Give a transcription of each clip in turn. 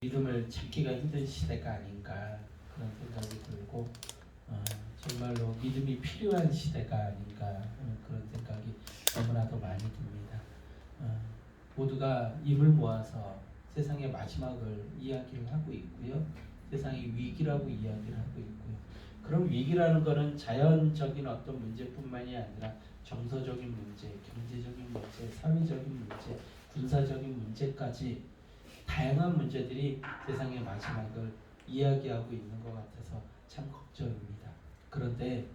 믿음을 찾기가 힘든 시대가 아닌가 그런 생각이 들고 정말로 믿음이 필요한 시대가 아닌가 그런 생각이 너무나도 많이 듭니다. 모두가 입을 모아서 세상의 마지막을 이야기를 하고 있고요. 세상이 위기라고 이야기를 하고 있고요. 그럼 위기라는 것은 자연적인 어떤 문제뿐만이 아니라 정서적인 문제, 경제적인 문제, 사회적인 문제, 군사적인 문제까지 다양한 문제들이 세상의 마지막을 이야기하고 있는 것 같아서 참 걱정입니다. 그런데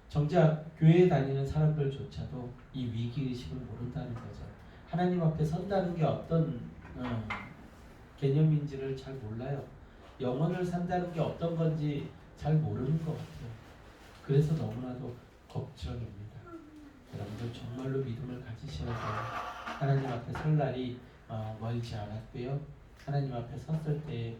정작 교회에 다니는 사람들조차도 이 위기의식을 모른다는 거죠. 하나님 앞에 선다는 게 어떤 개념인지를 잘 몰라요. 영혼을 산다는 게 어떤 건지 잘 모르는 것 같아요. 그래서 너무나도 걱정입니다. 여러분들 정말로 믿음을 가지셔서 하나님 앞에 설 날이 멀지 않았고요. 하나님 앞에 섰을 때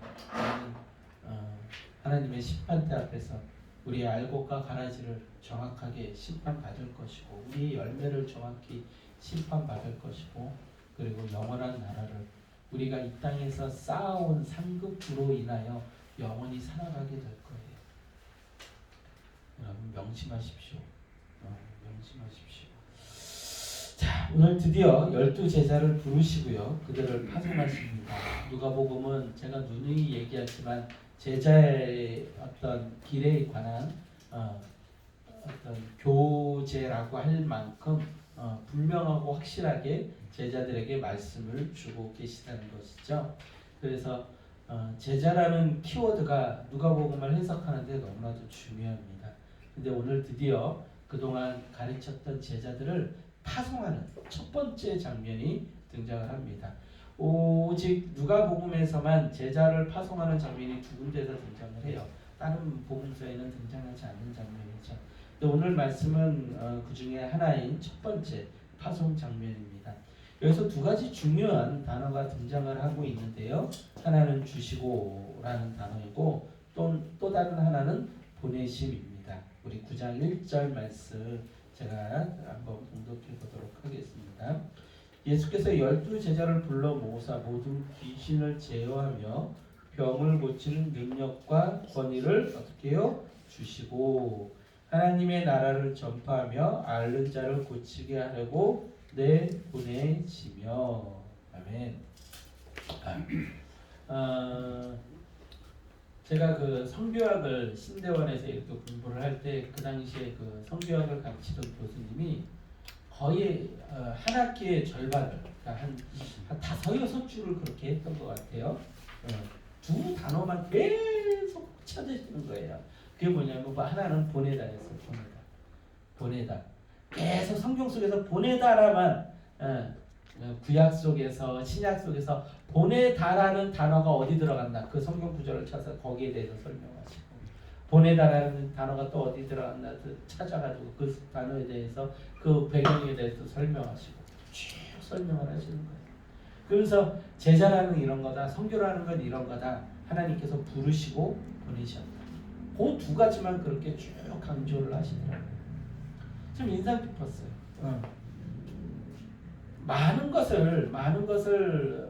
하나님의 심판대 앞에서 우리의 알곡과 가라지를 정확하게 심판받을 것이고 우리의 열매를 정확히 심판받을 것이고 그리고 영원한 나라를 우리가 이 땅에서 쌓아온 상급으로 인하여 영원히 살아가게 될 거예요. 여러분 명심하십시오. 명심하십시오. 자, 오늘 드디어 12제자를 부르시고요. 그들을 파송하십니다. 누가복음은 제가 누누이 얘기했지만 제자의 어떤 길에 관한 어떤 교제라고 할 만큼 분명하고 확실하게 제자들에게 말씀을 주고 계시다는 것이죠. 그래서 제자라는 키워드가 누가복음을 해석하는데 너무나도 중요합니다. 근데 오늘 드디어 그동안 가르쳤던 제자들을 파송하는 첫 번째 장면이 등장을 합니다. 오직 누가복음에서만 제자를 파송하는 장면이 두 군데에서 등장을 해요. 다른 복음서에는 등장하지 않는 장면이죠. 오늘 말씀은 그 중에 하나인 첫 번째 파송 장면입니다. 여기서 두 가지 중요한 단어가 등장을 하고 있는데요. 하나는 주시고라는 단어이고 또 다른 하나는 보내심입니다. 우리 9장 1절 말씀 제가 한번 봉독해 보도록 하겠습니다. 예수께서 12제자를 불러 모으사 모든 귀신을 제어하며 병을 고치는 능력과 권위를 어떻게 해요? 주시고 하나님의 나라를 전파하며 앓는 자를 고치게 하려고 내보내시며 아멘. 제가 그 성교학을 신대원에서 이렇게 공부를 할 때 그 당시에 그 성교학을 가르치던 교수님이 거의 한 학기의 절반을 한 5-6줄을 그렇게 했던 것 같아요. 두 단어만 계속 찾으시는 거예요. 그게 뭐냐면 하나는 보내다였어요. 보내다. 계속 성경 속에서 보내다라만 구약 속에서 신약 속에서 보내다라는 단어가 어디 들어간다. 그 성경 구절을 찾아서 거기에 대해서 설명하시고 보내다라는 단어가 또 어디 들어갔나 찾아가지고 그 단어에 대해서 그 배경에 대해서 설명하시고 쭉 설명을 하시는 거예요. 그래서 제자라는 이런 거다. 선교라는 건 이런 거다. 하나님께서 부르시고 보내셨다. 그 두 가지만 그렇게 쭉 강조를 하시더라고요. 좀 인상 깊었어요. 많은 것을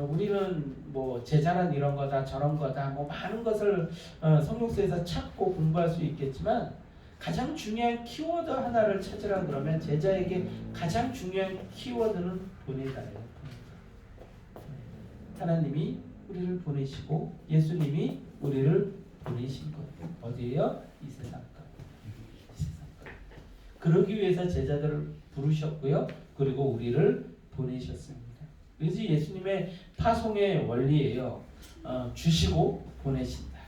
우리는 뭐 제자란 이런 거다 저런 거다 뭐 많은 것을 성경서에서 찾고 공부할 수 있겠지만 가장 중요한 키워드 하나를 찾으라 그러면 제자에게 가장 중요한 키워드는 보내다예요. 하나님이 우리를 보내시고 예수님이 우리를 보내신 거예요. 어디에요? 이 세상까지. 그러기 위해서 제자들을 부르셨고요. 그리고 우리를 보내셨습니다. 그래서 예수님의 파송의 원리예요. 주시고 보내신다.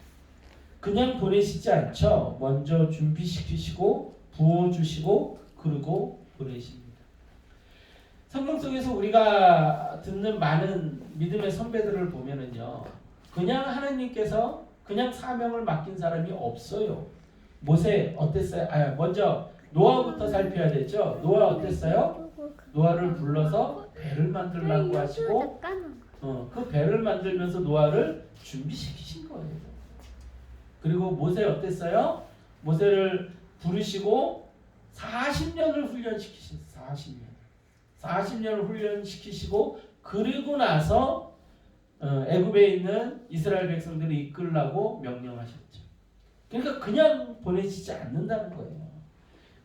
그냥 보내시지 않죠. 먼저 준비시키시고 부어주시고 그리고 보내십니다. 성경 속에서 우리가 듣는 많은 믿음의 선배들을 보면은요. 그냥 하나님께서 그냥 사명을 맡긴 사람이 없어요. 모세 어땠어요? 먼저 노아부터 살펴야 되죠. 노아 어땠어요? 노아를 불러서 배를 만들라고 하시고 그 배를 만들면서 노아를 준비시키신 거예요. 그리고 모세 어땠어요? 모세를 부르시고 40년을 훈련시키셨어요. 40년을 훈련시키시고 그리고 나서 애굽에 있는 이스라엘 백성들을 이끌라고 명령하셨죠. 그러니까 그냥 보내시지 않는다는 거예요.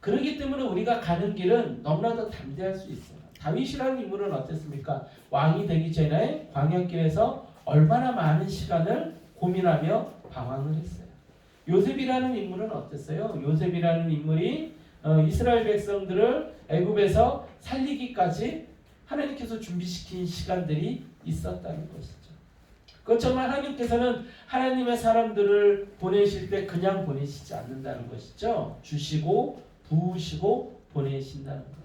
그렇기 때문에 우리가 가는 길은 너무나도 담대할 수 있어요. 다윗이라는 인물은 어땠습니까? 왕이 되기 전에 광야길에서 얼마나 많은 시간을 고민하며 방황을 했어요. 요셉이라는 인물은 어땠어요? 요셉이라는 인물이 이스라엘 백성들을 애굽에서 살리기까지 하나님께서 준비시킨 시간들이 있었다는 것이죠. 그렇지만 하나님께서는 하나님의 사람들을 보내실 때 그냥 보내시지 않는다는 것이죠. 주시고 부으시고 보내신다는 거예요.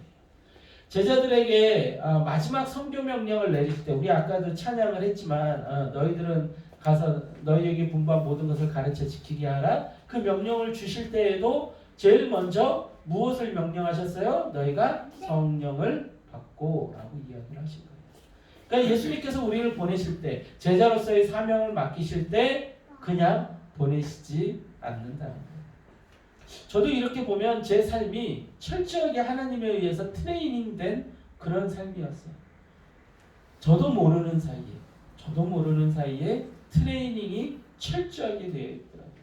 제자들에게 마지막 선교 명령을 내릴 때 우리 아까도 찬양을 했지만 너희들은 가서 너희에게 분부한 모든 것을 가르쳐 지키게 하라. 그 명령을 주실 때에도 제일 먼저 무엇을 명령하셨어요? 너희가 성령을 받고 라고 이야기를 하신 거예요. 그러니까 예수님께서 우리를 보내실 때 제자로서의 사명을 맡기실 때 그냥 보내시지 않는다는 거예요. 저도 이렇게 보면 제 삶이 철저하게 하나님에 의해서 트레이닝된 그런 삶이었어요. 저도 모르는 사이에 트레이닝이 철저하게 되어 있더라고요.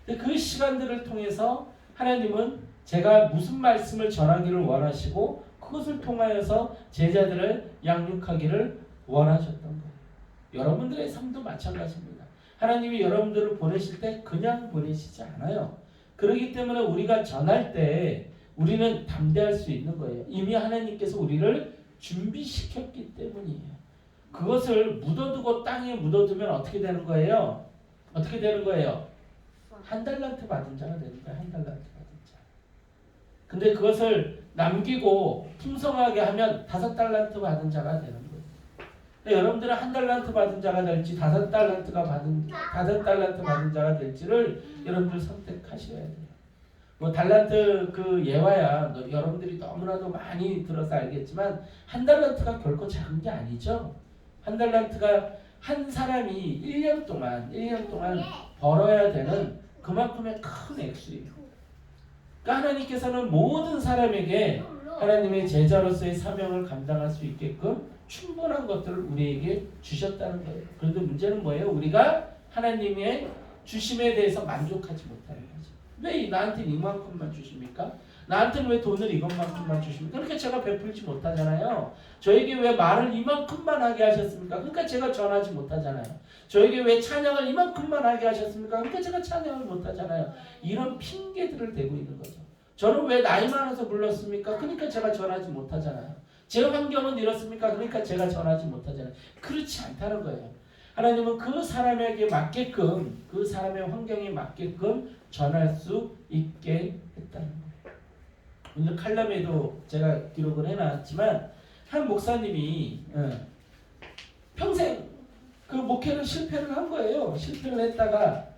근데 그 시간들을 통해서 하나님은 제가 무슨 말씀을 전하기를 원하시고 그것을 통하여서 제자들을 양육하기를 원하셨던 거예요. 여러분들의 삶도 마찬가지입니다. 하나님이 여러분들을 보내실 때 그냥 보내시지 않아요. 그렇기 때문에 우리가 전할 때 우리는 담대할 수 있는 거예요. 이미 하나님께서 우리를 준비시켰기 때문이에요. 그것을 묻어두고 땅에 묻어두면 어떻게 되는 거예요? 어떻게 되는 거예요? 1달란트 받은 자가 되는 거예요. 1달란트 받은 자. 근데 그것을 남기고 풍성하게 하면 5달란트 받은 자가 되는 거예요. 여러분들은 1달란트 받은 자가 될지 5달란트 받은 자가 될지를 여러분들 선택하셔야 돼요. 뭐 달란트 그 예화야 여러분들이 너무나도 많이 들어서 알겠지만 1달란트가 결코 작은 게 아니죠. 1달란트가 한 사람이 1년 동안 벌어야 되는 그만큼의 큰 액수예요. 그러니까 하나님께서는 모든 사람에게 하나님의 제자로서의 사명을 감당할 수 있게끔 충분한 것들을 우리에게 주셨다는 거예요. 그런데 문제는 뭐예요? 우리가 하나님의 주심에 대해서 만족하지 못하는 거죠. 왜 나한테 이만큼만 주십니까? 나한테는 왜 돈을 이것만큼만 주십니까? 그러니까 제가 베풀지 못하잖아요. 저에게 왜 말을 이만큼만 하게 하셨습니까? 그러니까 제가 전하지 못하잖아요. 저에게 왜 찬양을 이만큼만 하게 하셨습니까? 그러니까 제가 찬양을 못하잖아요. 이런 핑계들을 대고 있는 거죠. 저는 왜 나이 많아서 불렀습니까? 그러니까 제가 전하지 못하잖아요. 제 환경은 이렇습니까? 그러니까 제가 전하지 못하잖아요. 그렇지 않다는 거예요. 하나님은 그 사람에게 맞게끔 그 사람의 환경에 맞게끔 전할 수 있게 했다는 거예요. 오늘 칼럼에도 제가 기록을 해놨지만 한 목사님이 평생 그 목회를 실패를 한 거예요. 실패를 했다가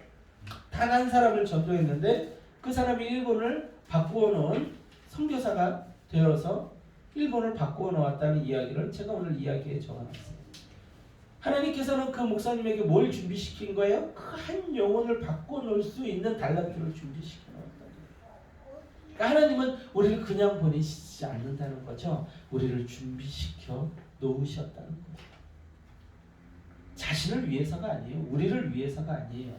단 한 사람을 전도했는데 그 사람이 일본을 바꾸어 놓은 선교사가 되어서 일본을 바꾸어 놓았다는 이야기를 제가 오늘 이야기에 적어놨어요. 하나님께서는 그 목사님에게 뭘 준비시킨 거예요? 그 한 영혼을 바꿔 놓을 수 있는 달란트를 준비시켜 놓았다는 거예요. 그러니까 하나님은 우리를 그냥 보내시지 않는다는 거죠. 우리를 준비시켜 놓으셨다는 거예요. 자신을 위해서가 아니에요. 우리를 위해서가 아니에요.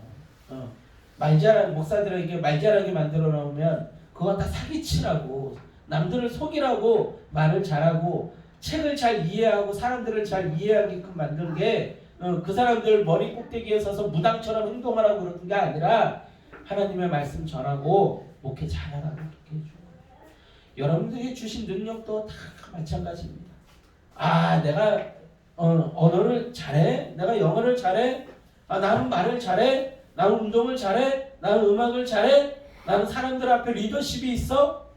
목사들에게 말잘하게 만들어 놓으면 그거 다 사기치라고 남들을 속이라고 말을 잘하고 책을 잘 이해하고 사람들을 잘 이해하게끔 만든 게 그 사람들 머리 꼭대기에 서서 무당처럼 행동하라고 그러는 게 아니라 하나님의 말씀 전하고 목회 잘하라고 그렇게 해주는 거예요. 여러분들에게 주신 능력도 다 마찬가지입니다. 내가 언어를 잘해? 내가 영어를 잘해? 나는 말을 잘해? 나는 운동을 잘해? 나는 음악을 잘해? 나는 사람들 앞에 리더십이 있어?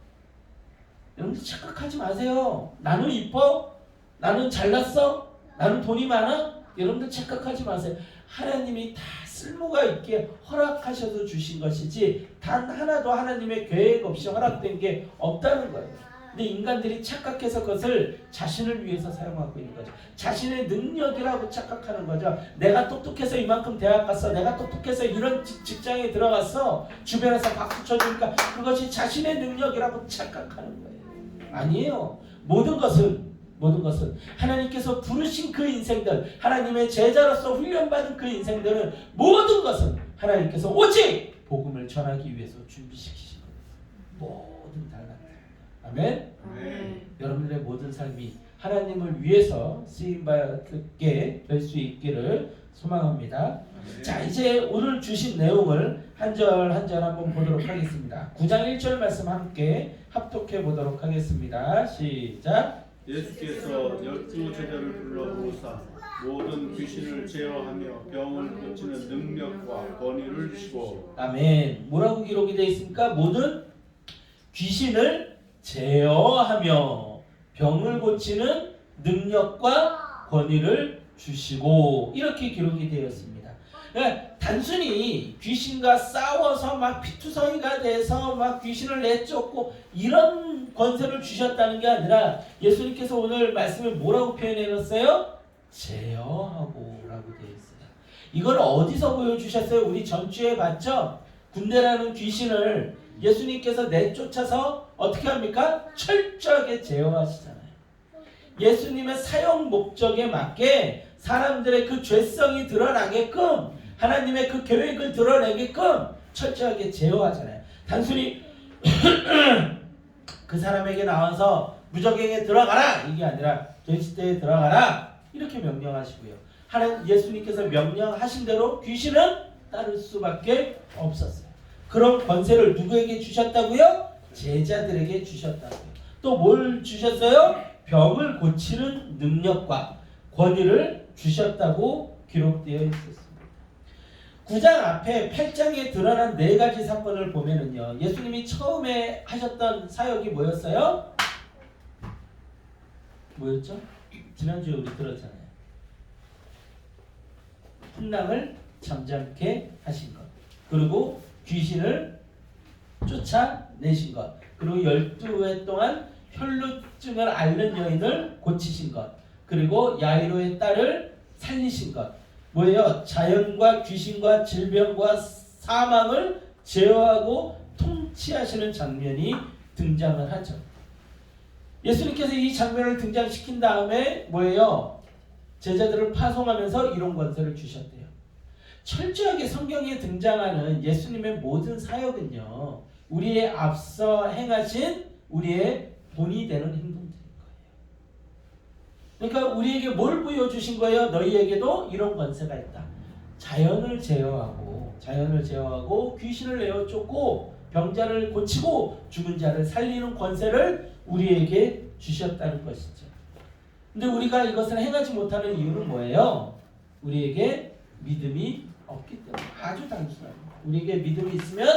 여러분들 착각하지 마세요. 나는 이뻐? 나는 잘났어? 나는 돈이 많아? 여러분들 착각하지 마세요. 하나님이 다 쓸모가 있게 허락하셔서 주신 것이지 단 하나도 하나님의 계획 없이 허락된 게 없다는 거예요. 근데 인간들이 착각해서 그것을 자신을 위해서 사용하고 있는 거죠. 자신의 능력이라고 착각하는 거죠. 내가 똑똑해서 이만큼 대학 갔어. 내가 똑똑해서 이런 직장에 들어갔어. 주변에서 박수 쳐주니까 그것이 자신의 능력이라고 착각하는 거예요. 아니에요. 모든 것은 모든 것은 하나님께서 부르신 그 인생들, 하나님의 제자로서 훈련받은 그 인생들은 모든 것은 하나님께서 오직 복음을 전하기 위해서 준비시키신 거예요. 모든 달란트. 아멘. 여러분들의 모든 삶이 하나님을 위해서 쓰임받게 될 수 있기를 소망합니다. 자, 이제 오늘 주신 내용을 한 절 한 절 한번 보도록 하겠습니다. 9장 1절 말씀 함께 합독해 보도록 하겠습니다. 시작. 예수께서 12 제자를 불러 부르사 모든 귀신을 제어하며 병을 고치는 능력과 권위를 주시고. 아멘. 뭐라고 기록이 되어 있습니까? 모든 귀신을 제어하며 병을 고치는 능력과 권위를 주시고, 이렇게 기록이 되어 있습니다. 그러니까 단순히 귀신과 싸워서 막 피투성이가 돼서 막 귀신을 내쫓고 이런 권세를 주셨다는 게 아니라 예수님께서 오늘 말씀을 뭐라고 표현해 놨어요? 제어하고 라고 되어 있어요. 이걸 어디서 보여주셨어요? 우리 전주에 봤죠? 군대라는 귀신을 예수님께서 내쫓아서 어떻게 합니까? 철저하게 제어하시잖아요. 예수님의 사용 목적에 맞게 사람들의 그 죄성이 드러나게끔, 하나님의 그 계획을 드러내게끔 철저하게 제어하잖아요. 단순히 그 사람에게 나와서 무적행에 들어가라 이게 아니라 돼지떼에 들어가라 이렇게 명령하시고요. 하나님 예수님께서 명령하신 대로 귀신은 따를 수밖에 없었어요. 그런 권세를 누구에게 주셨다고요? 제자들에게 주셨다고요. 또 뭘 주셨어요? 병을 고치는 능력과 권위를 주셨다고 기록되어 있었습니다. 9장 앞에 8장에 드러난 4가지 사건을 보면은요, 예수님이 처음에 하셨던 사역이 뭐였어요? 뭐였죠? 지난주에 우리 들었잖아요. 풍랑을 잠잠케 하신 것, 그리고 귀신을 쫓아내신 것, 그리고 12회 동안 혈루증을 앓는 여인을 고치신 것, 그리고 야이로의 딸을 살리신 것. 뭐예요? 자연과 귀신과 질병과 사망을 제어하고 통치하시는 장면이 등장을 하죠. 예수님께서 이 장면을 등장시킨 다음에 뭐예요? 제자들을 파송하면서 이런 권세를 주셨대요. 철저하게 성경에 등장하는 예수님의 모든 사역은요, 우리의 앞서 행하신 우리의 본이 되는 행동들인 거예요. 그러니까 우리에게 뭘 보여주신 거예요? 너희에게도 이런 권세가 있다. 자연을 제어하고 귀신을 내어 쫓고 병자를 고치고 죽은 자를 살리는 권세를 우리에게 주셨다는 것이죠. 근데 우리가 이것을 행하지 못하는 이유는 뭐예요? 우리에게 믿음이 없기 때문에. 아주 단순합니다. 우리에게 믿음이 있으면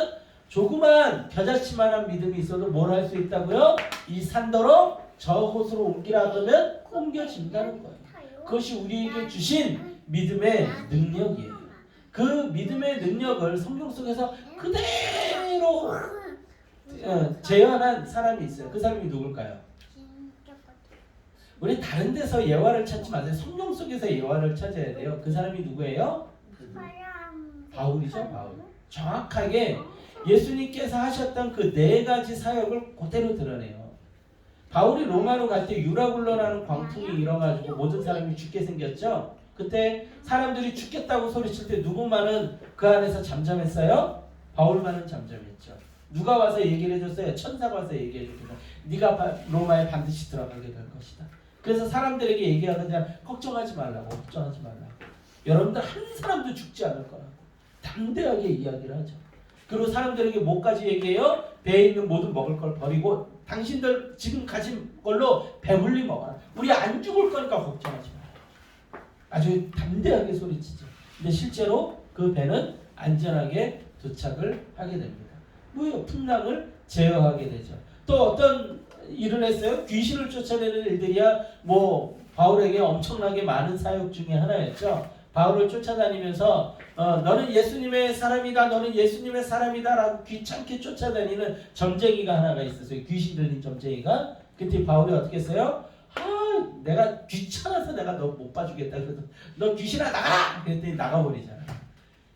조그만 겨자씨만한 믿음이 있어도 뭘 할 수 있다고요? 이 산더러 저 곳으로 옮기라 그러면 옮겨진다는 거예요. 그것이 우리에게 주신 믿음의 능력이에요. 그 믿음의 능력을 성경 속에서 그대로 재현한 사람이 있어요. 그 사람이 누굴까요? 우리 다른 데서 예화를 찾지 마세요. 성경 속에서 예화를 찾아야 돼요. 그 사람이 누구예요? 바울이죠. 바울. 정확하게 예수님께서 하셨던 그 4가지 사역을 그대로 드러내요. 바울이 로마로 갈 때 유라굴로라는 광풍이 일어가지고 모든 사람이 죽게 생겼죠. 그때 사람들이 죽겠다고 소리칠 때 누구만은 그 안에서 잠잠했어요? 바울만은 잠잠했죠. 누가 와서 얘기를 해줬어요? 천사가 와서 얘기해 줬어요. 네가 로마에 반드시 들어가게 될 것이다. 그래서 사람들에게 얘기하거든요. 걱정하지 말라고. 여러분들 한 사람도 죽지 않을 거라고 담대하게 이야기를 하죠. 그리고 사람들에게 뭐까지 얘기해요? 배에 있는 모든 먹을 걸 버리고 당신들 지금 가진 걸로 배불리 먹어라. 우리 안 죽을 거니까 걱정하지 마라. 아주 담대하게 소리치죠. 근데 실제로 그 배는 안전하게 도착을 하게 됩니다. 뭐예요? 풍랑을 제어하게 되죠. 또 어떤 일을 했어요? 귀신을 쫓아내는 일들이야 뭐 바울에게 엄청나게 많은 사역 중에 하나였죠. 바울을 쫓아다니면서 너는 예수님의 사람이다, 너는 예수님의 사람이다 라고 귀찮게 쫓아다니는 점쟁이가 하나가 있었어요. 귀신 들린 점쟁이가. 그때 바울이 어떻게 했어요? 내가 귀찮아서 내가 너 못 봐주겠다. 그래서 너 귀신아 나가라! 그랬더니 나가버리잖아요.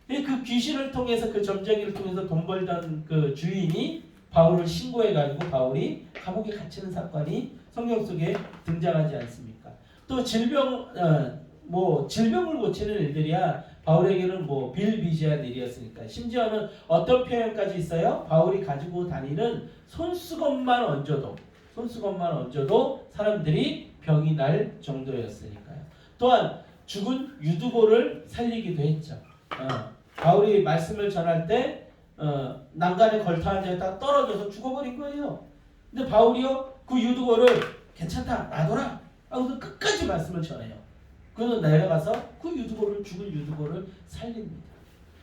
그 귀신을 통해서, 그 점쟁이를 통해서 돈 벌던 그 주인이 바울을 신고해가지고 바울이 감옥에 갇히는 사건이 성경 속에 등장하지 않습니까? 또 질병을 고치는 일들이야 바울에게는 뭐 비일비재한 일이었으니까. 심지어는 어떤 표현까지 있어요? 바울이 가지고 다니는 손수건만 얹어도 사람들이 병이 날 정도였으니까요. 또한 죽은 유두고를 살리기도 했죠. 바울이 말씀을 전할 때 난간에 걸터 앉아있다가 떨어져서 죽어버린 거예요. 근데 바울이요 그 유두고를 괜찮다 놔둬라 하고서 끝까지 말씀을 전해요. 그는 내려가서 그 죽은 유두고를 살립니다.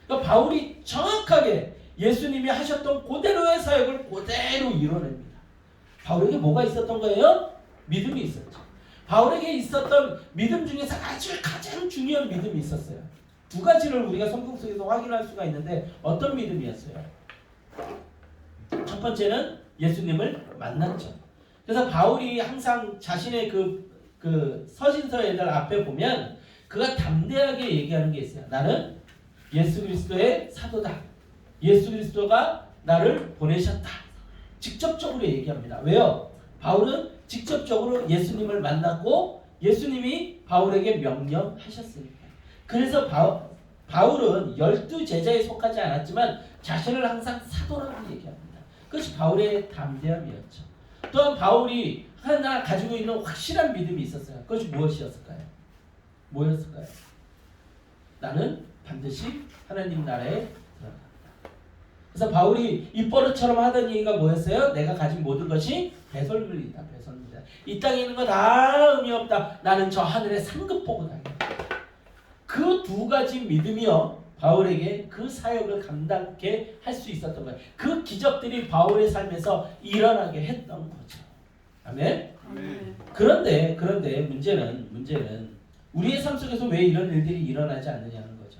그러니까 바울이 정확하게 예수님이 하셨던 그대로의 사역을 그대로 이뤄냅니다. 바울에게 뭐가 있었던 거예요? 믿음이 있었죠. 바울에게 있었던 믿음 중에서 가장 중요한 믿음이 있었어요. 두 가지를 우리가 성경 속에서 확인할 수가 있는데 어떤 믿음이었어요? 첫 번째는 예수님을 만났죠. 그래서 바울이 항상 자신의 그 서신서애들 앞에 보면 그가 담대하게 얘기하는 게 있어요. 나는 예수 그리스도의 사도다. 예수 그리스도가 나를 보내셨다. 직접적으로 얘기합니다. 왜요? 바울은 직접적으로 예수님을 만났고 예수님이 바울에게 명령하셨으니까. 그래서 바울은 12제자에 속하지 않았지만 자신을 항상 사도라고 얘기합니다. 그것이 바울의 담대함이었죠. 또한 바울이 하나 가지고 있는 확실한 믿음이 있었어요. 그것이 무엇이었을까요? 뭐였을까요? 나는 반드시 하나님 나라에 들어간다. 그래서 바울이 입버릇처럼 하던 얘기가 뭐였어요? 내가 가진 모든 것이 배설물이다. 배설물이다. 이 땅에 있는 거 다 의미 없다. 나는 저 하늘의 상급 보고 다닌다. 그 두 가지 믿음이요. 바울에게 그 사역을 감당케 할 수 있었던 거예요. 그 기적들이 바울의 삶에서 일어나게 했던 거죠. 아멘? 그런데 문제는 우리의 삶 속에서 왜 이런 일들이 일어나지 않느냐는 거죠.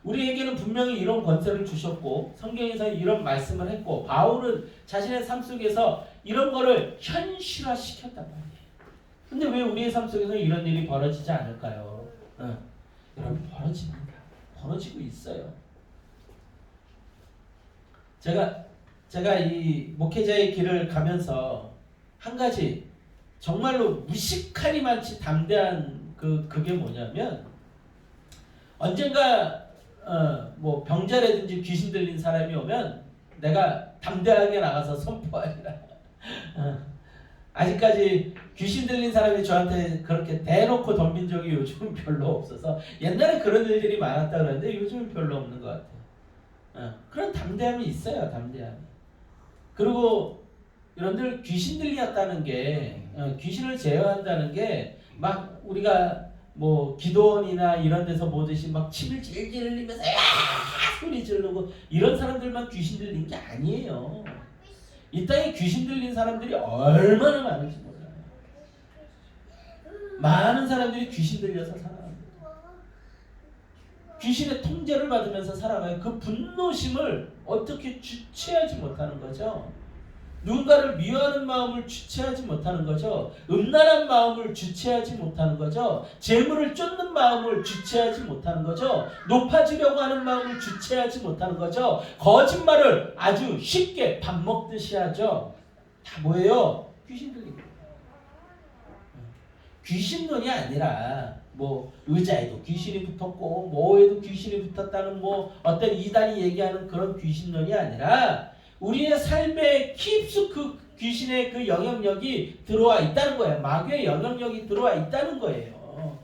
우리에게는 분명히 이런 권세를 주셨고 성경에서 이런 말씀을 했고 바울은 자신의 삶 속에서 이런 거를 현실화시켰단 말이에요. 근데 왜 우리의 삶 속에서 이런 일이 벌어지지 않을까요? 여러분 벌어집니다. 벌어지고 있어요. 제가 이 목회자의 길을 가면서 한 가지 정말로 무식하리만치 담대한 그게 뭐냐면 언젠가 뭐 병자라든지 귀신 들린 사람이 오면 내가 담대하게 나가서 선포하리라. 아직까지 귀신 들린 사람이 저한테 그렇게 대놓고 덤빈 적이 요즘은 별로 없어서 옛날에 그런 일들이 많았다 그러는데 요즘은 별로 없는 것 같아요. 그런 담대함이 있어요. 담대함이. 그리고 여러분들 귀신 들렸다는 게 귀신을 제어한다는 게 막 우리가 뭐 기도원이나 이런 데서 보듯이 막 침을 질질 흘리면서 소리 지르고 이런 사람들만 귀신 들린 게 아니에요. 이 땅에 귀신 들린 사람들이 얼마나 많은지 몰라요. 많은 사람들이 귀신 들려서 살아갑니다. 귀신의 통제를 받으면서 살아가요. 그 분노심을 어떻게 주체하지 못하는 거죠. 누군가를 미워하는 마음을 주체하지 못하는 거죠. 음란한 마음을 주체하지 못하는 거죠. 재물을 쫓는 마음을 주체하지 못하는 거죠. 높아지려고 하는 마음을 주체하지 못하는 거죠. 거짓말을 아주 쉽게 밥 먹듯이 하죠. 다 뭐예요? 귀신 들린 거예요. 귀신론이 아니라 뭐 의자에도 귀신이 붙었고 뭐에도 귀신이 붙었다는 뭐 어떤 이단이 얘기하는 그런 귀신론이 아니라 우리의 삶에 깊숙 그 귀신의 그 영향력이 들어와 있다는 거예요. 마귀의 영향력이 들어와 있다는 거예요.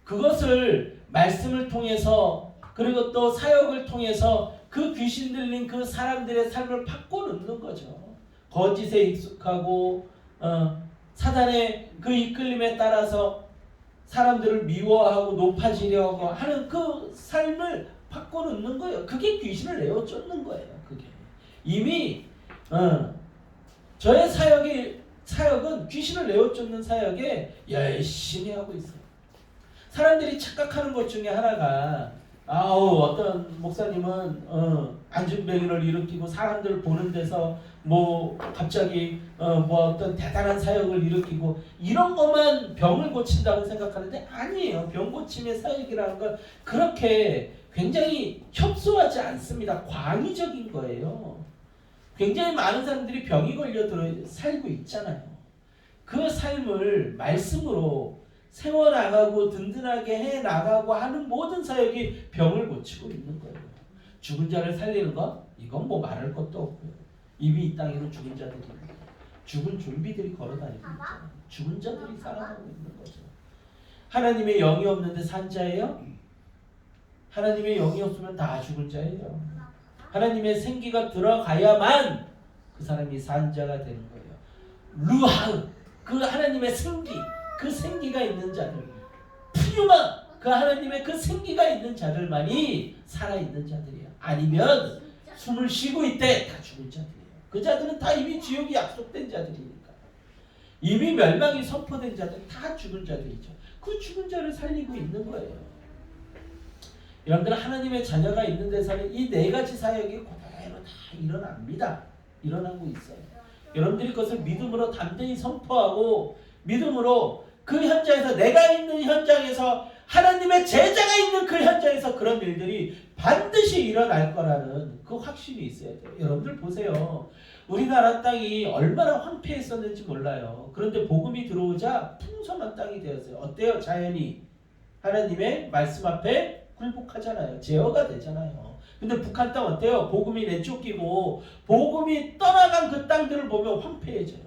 그것을 말씀을 통해서 그리고 또 사역을 통해서 그 귀신 들린 그 사람들의 삶을 바꿔놓는 거죠. 거짓에 익숙하고 사단의 그 이끌림에 따라서 사람들을 미워하고 높아지려고 하는 그 삶을 바꿔놓는 거예요. 그게 귀신을 내어 쫓는 거예요. 그게. 이미 저의 사역은 귀신을 내어 쫓는 사역에 열심히 하고 있어요. 사람들이 착각하는 것 중에 하나가 어떤 목사님은 안진뱅이를 일으키고 사람들 보는 데서 뭐 갑자기 뭐 어떤 대단한 사역을 일으키고 이런 것만 병을 고친다고 생각하는데 아니에요. 병 고침의 사역이라는 건 그렇게 굉장히 협소하지 않습니다. 광의적인 거예요. 굉장히 많은 사람들이 병이 걸려 살고 있잖아요. 그 삶을 말씀으로 세워나가고 든든하게 해나가고 하는 모든 사역이 병을 고치고 있는 거예요. 죽은 자를 살리는 것? 이건 뭐 말할 것도 없고요. 이미 이 땅에는 죽은 자들입니다. 죽은 좀비들이 걸어다니고 있잖아요. 죽은 자들이 살아가고 있는 거죠. 하나님의 영이 없는데 산 자예요? 하나님의 영이 없으면 다 죽은 자예요. 하나님의 생기가 들어가야만 그 사람이 산 자가 되는 거예요. 루하흐, 그 하나님의 생기, 그 생기가 있는 자들, 푸유마, 그 하나님의 그 생기가 있는 자들만이 살아있는 자들이에요. 아니면 숨을 쉬고 있대 다 죽은 자들이에요. 그 자들은 다 이미 지옥이 약속된 자들이니까. 이미 멸망이 선포된 자들 다 죽은 자들이죠. 그 죽은 자를 살리고 있는 거예요. 여러분들 하나님의 자녀가 있는 데서는 이 네 가지 사역이 그대로 다 일어납니다. 일어나고 있어요. 여러분들이 그것을 믿음으로 담대히 선포하고 믿음으로 그 현장에서 내가 있는 현장에서 하나님의 제자가 있는 그 현장에서 그런 일들이 반드시 일어날 거라는 그 확신이 있어야 돼요. 여러분들 보세요. 우리나라 땅이 얼마나 황폐했었는지 몰라요. 그런데 복음이 들어오자 풍성한 땅이 되었어요. 어때요? 자연이 하나님의 말씀 앞에 굴복하잖아요. 제어가 되잖아요. 근데 북한 땅 어때요? 복음이 내쫓기고 복음이 떠나간 그 땅들을 보면 황폐해져요.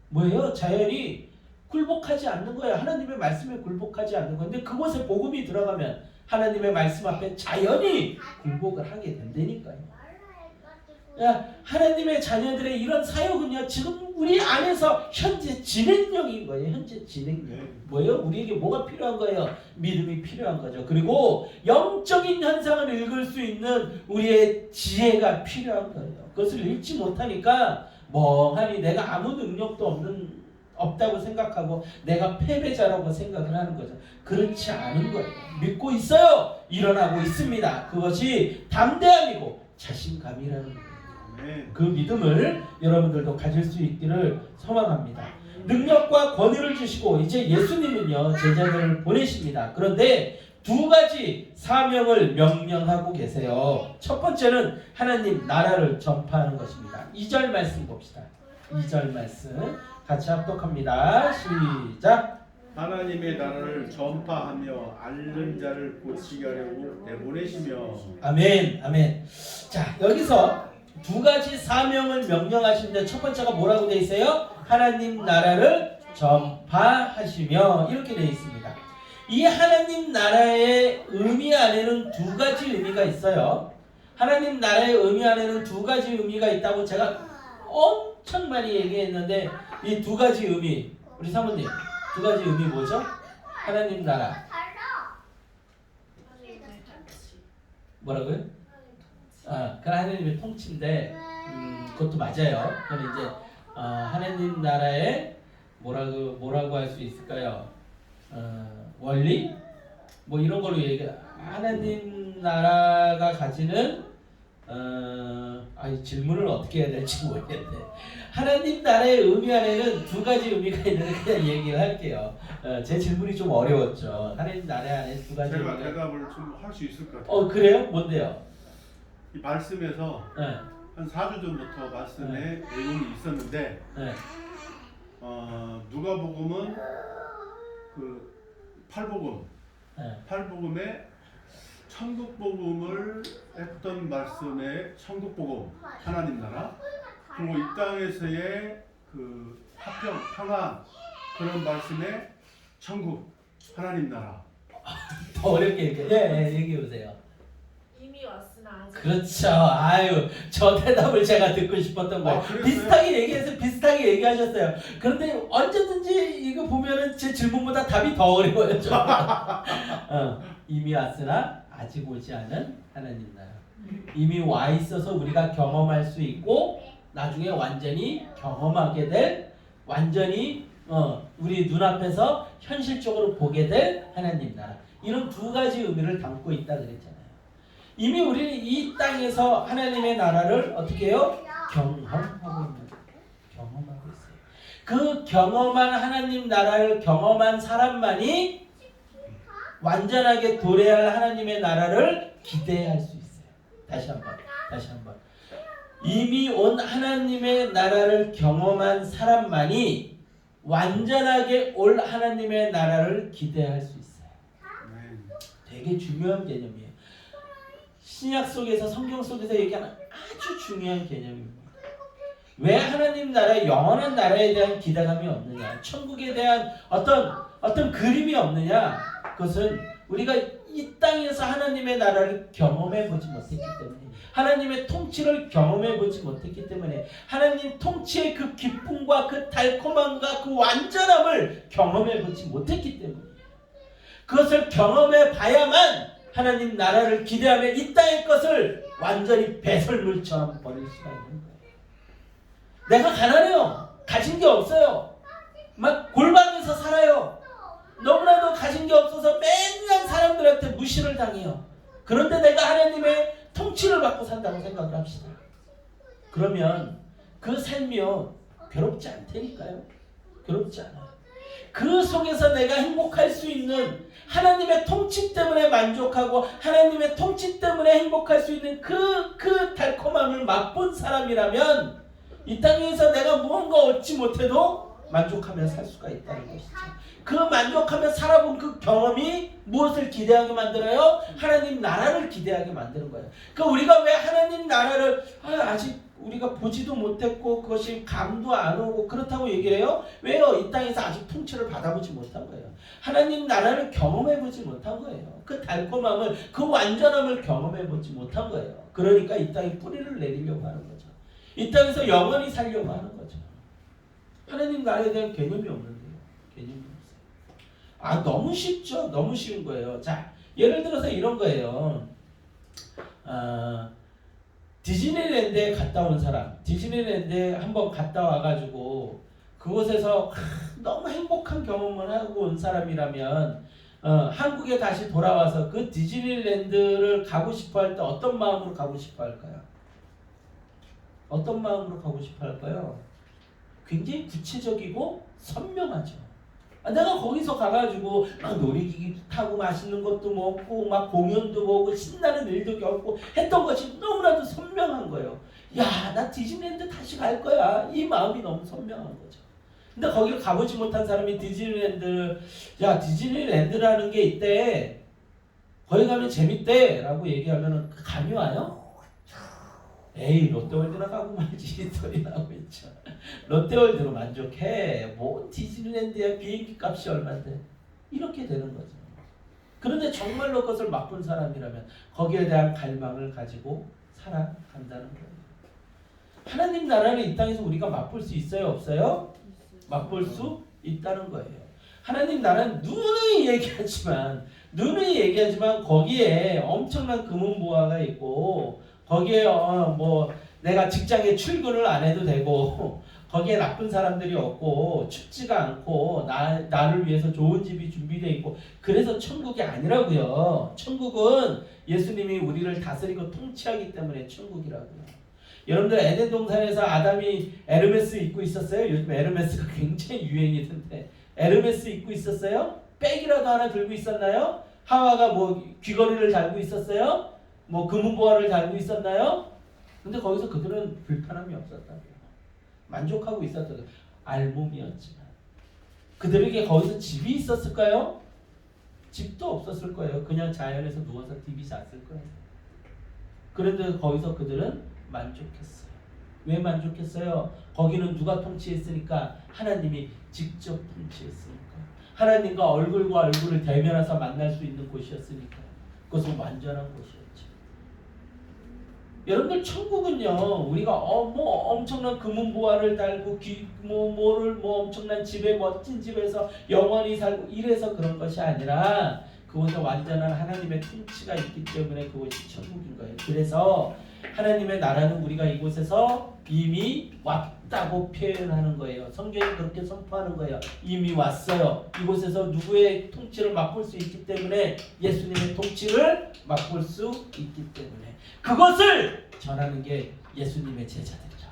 뭐예요? 자연이 굴복하지 않는 거예요. 하나님의 말씀에 굴복하지 않는 거예요. 근데 그곳에 복음이 들어가면 하나님의 말씀 앞에 자연이 굴복을 하게 된다니까요. 야, 하나님의 자녀들의 이런 사역은요, 지금 우리 안에서 현재 진행형인 거예요. 현재 진행형. 뭐예요? 우리에게 뭐가 필요한 거예요? 믿음이 필요한 거죠. 그리고 영적인 현상을 읽을 수 있는 우리의 지혜가 필요한 거예요. 그것을 읽지 못하니까 멍하니 내가 아무 능력도 없다고 생각하고 내가 패배자라고 생각을 하는 거죠. 그렇지 않은 거예요. 믿고 있어요. 일어나고 있습니다. 그것이 담대함이고 자신감이라는 거예요. 그 믿음을 여러분들도 가질 수 있기를 소망합니다. 능력과 권위를 주시고 이제 예수님은요 제자들을 보내십니다. 그런데 두 가지 사명을 명령하고 계세요. 첫 번째는 하나님 나라를 전파하는 것입니다. 2절 말씀 봅시다. 2절 말씀 같이 합독합니다. 시작. 하나님의 나라를 전파하며 앓는 자를 고치게 하려고 내보내시며. 아멘, 아멘. 자, 여기서 두 가지 사명을 명령하시는데 첫 번째가 뭐라고 되어 있어요? 하나님 나라를 전파하시며 이렇게 되어 있습니다. 이 하나님 나라의 의미 안에는 두 가지 의미가 있어요. 하나님 나라의 의미 안에는 두 가지 의미가 있다고 제가 엄청 많이 얘기했는데 이 두 가지 의미, 우리 사모님 두 가지 의미 뭐죠? 하나님 나라 뭐라고요? 그 하나님의 통치인데 그것도 맞아요. 그럼 이제 하나님 나라의 뭐라고 할 수 있을까요? 원리 뭐 이런 걸로 하나님 나라가 가지는 질문을 어떻게 해야 될지 모르겠네. 하나님 나라의 의미 안에는 두 가지 의미가 있는데 그냥 얘기를 할게요. 제 질문이 좀 어려웠죠. 하나님 나라 안에 두 가지 제가 의미가... 대답을 좀 할 수 있을 것 같아요. 그래요? 뭔데요? 이 말씀에서 네. 한 4주 전부터 말씀에 내용이 있었는데 네. 누가복음은 그 팔복음, 네. 팔복음에 천국복음을 했던 말씀에 천국복음, 하나님 나라, 그리고 이 땅에서의 그 화평, 평안 그런 말씀에 천국, 하나님 나라. 더 어렵게 얘기해. 얘기해 보세요. 이미 왔으나 아직. 그렇죠. 아유, 저 대답을 제가 듣고 싶었던 거예요. 비슷하게 얘기해서 비슷하게 얘기하셨어요. 그런데 언제든지 이거 보면은 제 질문보다 답이 더 어려워요. 이미 왔으나 아직 오지 않은 하나님 나라. 이미 와 있어서 우리가 경험할 수 있고 나중에 완전히 경험하게 될, 완전히 우리 눈앞에서 현실적으로 보게 될 하나님 나라. 이런 두 가지 의미를 담고 있다 그랬잖아요. 이미 우리는 이 땅에서 하나님의 나라를 어떻게 해요? 경험하고 있는 거예요. 경험하고 있어요. 그 경험한 하나님 나라를 경험한 사람만이 완전하게 도래할 하나님의 나라를 기대할 수 있어요. 다시 한번. 이미 온 하나님의 나라를 경험한 사람만이 완전하게 올 하나님의 나라를 기대할 수 있어요. 아멘. 되게 중요한 개념이에요. 신약 속에서 성경 속에서 얘기하는 아주 중요한 개념입니다. 왜 하나님 나라 영원한 나라에 대한 기대감이 없느냐? 천국에 대한 어떤 그림이 없느냐? 그것은 우리가 이 땅에서 하나님의 나라를 경험해 보지 못했기 때문에 하나님의 통치를 경험해 보지 못했기 때문에 하나님 통치의 그 기쁨과 그 달콤함과 그 완전함을 경험해 보지 못했기 때문에 그것을 경험해 봐야만 하나님 나라를 기대하며 이 땅의 것을 완전히 배설물처럼 버릴 수가 있는 거예요. 내가 가난해요. 가진 게 없어요. 막 골방에서 살아요. 너무나도 가진 게 없어서 맨날 사람들한테 무시를 당해요. 그런데 내가 하나님의 통치를 받고 산다고 생각을 합시다. 그러면 그 삶이요 괴롭지 않다니까요. 괴롭지 않아요. 그 속에서 내가 행복할 수 있는 하나님의 통치 때문에 만족하고 하나님의 통치 때문에 행복할 수 있는 그 달콤함을 맛본 사람이라면 이 땅에서 내가 무언가 얻지 못해도 만족하며 살 수가 있다는 것이죠. 그 만족하며 살아본 그 경험이 무엇을 기대하게 만들어요? 하나님 나라를 기대하게 만드는 거예요. 그러니까 우리가 왜 하나님 나라를 아직 우리가 보지도 못했고 그것이 감도 안 오고 그렇다고 얘기를 해요? 왜요? 이 땅에서 아직 통치를 받아보지 못한 거예요. 하나님 나라를 경험해보지 못한 거예요. 그 달콤함을 그 완전함을 경험해보지 못한 거예요. 그러니까 이 땅에 뿌리를 내리려고 하는 거죠. 이 땅에서 영원히 살려고 하는 거죠. 하나님 나라에 대한 개념이 없는데요. 개념이 없어요. 너무 쉽죠. 너무 쉬운 거예요. 자, 예를 들어서 이런 거예요. 디즈니랜드에 갔다 온 사람, 디즈니랜드에 한번 갔다 와가지고 그곳에서 너무 행복한 경험을 하고 온 사람이라면 한국에 다시 돌아와서 그 디즈니랜드를 가고 싶어 할 때 어떤 마음으로 가고 싶어 할까요? 어떤 마음으로 가고 싶어 할까요? 굉장히 구체적이고 선명하죠. 내가 거기서 가가지고 막 놀이기기 타고 맛있는 것도 먹고 막 공연도 보고 신나는 일도 겪고 했던 것이 너무나도 선명한 거예요. 야, 나 디즈니랜드 다시 갈 거야. 이 마음이 너무 선명한 거죠. 근데 거기를 가보지 못한 사람이 디즈니랜드라는 게 있대. 거기 가면 재밌대 라고 얘기하면 감이 와요? 에이, 롯데월드나 가고 말지 소리 나고 있죠. 롯데월드로 만족해. 뭐 디즈니랜드야 비행기 값이 얼만데. 이렇게 되는 거죠. 그런데 정말로 그것을 맛본 사람이라면 거기에 대한 갈망을 가지고 살아간다는 거예요. 하나님 나라를 이 땅에서 우리가 맛볼 수 있어요? 없어요? 맛볼 수 있다는 거예요. 하나님 나라는 누누이 얘기하지만 거기에 엄청난 금은보화가 있고 거기에 뭐 내가 직장에 출근을 안 해도 되고 거기에 나쁜 사람들이 없고 춥지가 않고 나를 위해서 좋은 집이 준비되어 있고 그래서 천국이 아니라고요. 천국은 예수님이 우리를 다스리고 통치하기 때문에 천국이라고요. 여러분들 에덴 동산에서 아담이 에르메스 입고 있었어요? 요즘 에르메스가 굉장히 유행이던데 에르메스 입고 있었어요? 백이라도 하나 들고 있었나요? 하와가 뭐 귀걸이를 달고 있었어요? 뭐 금은보화를 달고 있었나요? 근데 거기서 그들은 불편함이 없었다고요. 만족하고 있었다고요. 알몸이었지만 그들에게 거기서 집이 있었을까요? 집도 없었을 거예요. 그냥 자연에서 누워서 TV 잤을 거예요. 그런데 거기서 그들은 만족했어요. 왜 만족했어요? 거기는 누가 통치했으니까? 하나님이 직접 통치했으니까. 하나님과 얼굴과 얼굴을 대면해서 만날 수 있는 곳이었으니까. 그것은 완전한 곳이었죠. 여러분들 천국은요 우리가 뭐 엄청난 금은보화를 달고 엄청난 집에 멋진 집에서 영원히 살고 이래서 그런 것이 아니라 그곳에 완전한 하나님의 통치가 있기 때문에 그것이 천국인 거예요. 그래서 하나님의 나라는 우리가 이곳에서 이미 왔다고 표현하는 거예요. 성경이 그렇게 선포하는 거예요. 이미 왔어요. 이곳에서 누구의 통치를 맛볼 수 있기 때문에 예수님의 통치를 맛볼 수 있기 때문에 그것을 전하는 게 예수님의 제자들이라.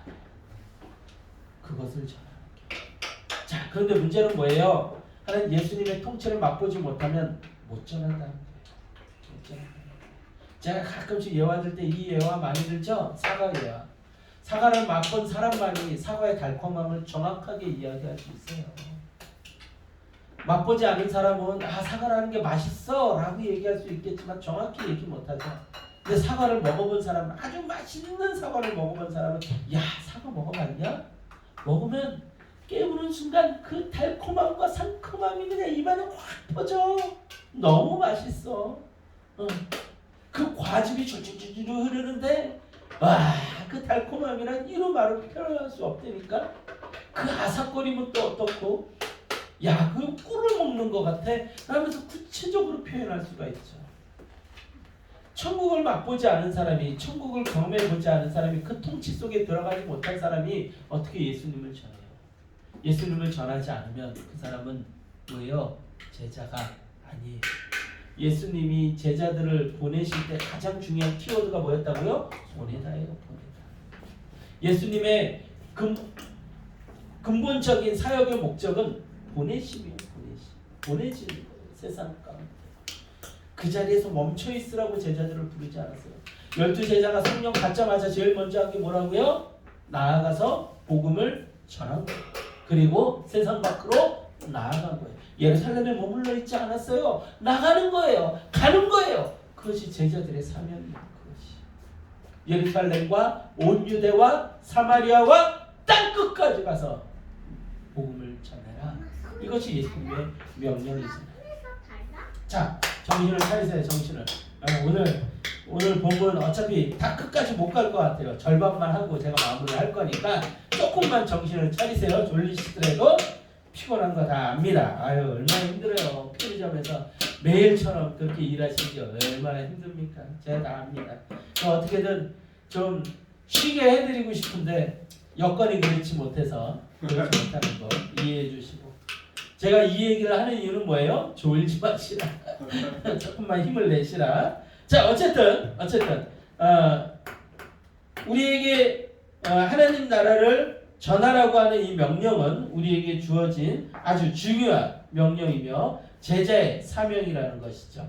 그것을 전하는 게. 자, 그런데 문제는 뭐예요? 하나님 예수님의 통치를 맛보지 못하면 못 전한다는 거예요. 못 전한다는 거예요. 제가 가끔씩 예화 들 때 이 예화 많이 들죠? 사과 예화. 사과를 맛본 사람만이 사과의 달콤함을 정확하게 이야기할 수 있어요. 맛보지 않은 사람은 사과라는 게 맛있어 라고 얘기할 수 있겠지만 정확히 얘기 못하죠. 근데 사과를 먹어본 사람은, 아주 맛있는 사과를 먹어본 사람은 야, 사과 먹어봤냐? 먹으면 깨우는 순간 그 달콤함과 상큼함이 그냥 입안에 확 퍼져. 너무 맛있어. 그 과즙이 줄줄줄 흐르는데 와, 그 달콤함이란 이루 말로 표현할 수 없다니까. 그 아삭거림은 또 어떻고, 야, 그 꿀을 먹는 것 같아 라면서 구체적으로 표현할 수가 있죠. 천국을 맛보지 않은 사람이, 천국을 경험해보지 않은 사람이, 그 통치 속에 들어가지 못한 사람이 어떻게 예수님을 전해요? 예수님을 전하지 않으면 그 사람은 뭐예요? 제자가 아니에요. 예수님이 제자들을 보내실 때 가장 중요한 키워드가 뭐였다고요? 보내다예요. 보내다. 예수님의 근본적인 사역의 목적은 보내심이에요. 보내시는 거예요. 세상 가운데. 그 자리에서 멈춰 있으라고 제자들을 부르지 않았어요. 12제자가 성령 받자마자 제일 먼저 한 게 뭐라고요? 나아가서 복음을 전한 거예요. 그리고 세상 밖으로 나아간 거예요. 예루살렘에 머물러 있지 않았어요. 나가는 거예요. 가는 거예요. 그것이 제자들의 사명이에요. 그것이 예루살렘과 온 유대와 사마리아와 땅 끝까지 가서 복음을 전해라. 이것이 예수님의 명령이죠. 자, 정신을 차리세요. 정신을. 오늘 본문 어차피 다 끝까지 못 갈 것 같아요. 절반만 하고 제가 마무리할 거니까 조금만 정신을 차리세요. 졸리시더라도 피곤한 거 다 압니다. 아유, 얼마나 힘들어요. 편의점에서 매일처럼 그렇게 일하시죠. 얼마나 힘듭니까? 제가 다 압니다. 어떻게든 좀 쉬게 해드리고 싶은데 여건이 그렇지 못해서 그렇지 못하는 거 이해해 주시고, 제가 이 얘기를 하는 이유는 뭐예요? 졸지 마시라. 조금만 힘을 내시라. 자, 어쨌든 우리에게 하나님 나라를 전하라고 하는 이 명령은 우리에게 주어진 아주 중요한 명령이며 제자의 사명이라는 것이죠.